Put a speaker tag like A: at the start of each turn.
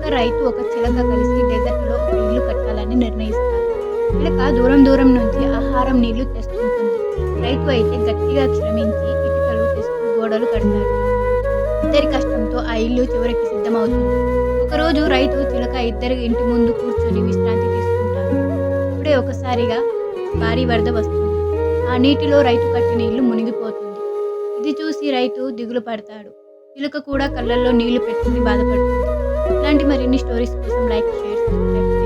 A: రైతు, ఒక చిలక కలిసి డెజర్ట్‌లో ఒక ఇల్లు కట్టాలని నిర్ణయిస్తారు. చిలక దూరం దూరం నుంచి ఆహారం, నీళ్లు తెస్తుంటుంది. రైతు అయితే గట్టిగా శ్రమించి ఇటుకలు తెస్తూ గోడలు కడతాడు. ఇద్దరి కష్టంతో ఆ ఇల్లు చివరికి సిద్ధమవుతుంది. ఒకరోజు రైతు, చిలక ఇద్దరు ఇంటి ముందు కూర్చొని విశ్రాంతి తీసుకుంటారు. అప్పుడే ఒకసారిగా భారీ వరద వస్తుంది. ఆ నీటిలో రైతు కట్టిన ఇల్లు మునిగిపోతుంది. ఇది చూసి రైతు దిగులు పడతాడు. చిలుక కూడా కళ్ళల్లో నీళ్లు పెట్టుకుని బాధపడుతుంది. ఇలాంటి మరిన్ని స్టోరీస్ కోసం లైక్, షేర్, సబ్స్క్రైబ్ చేయండి.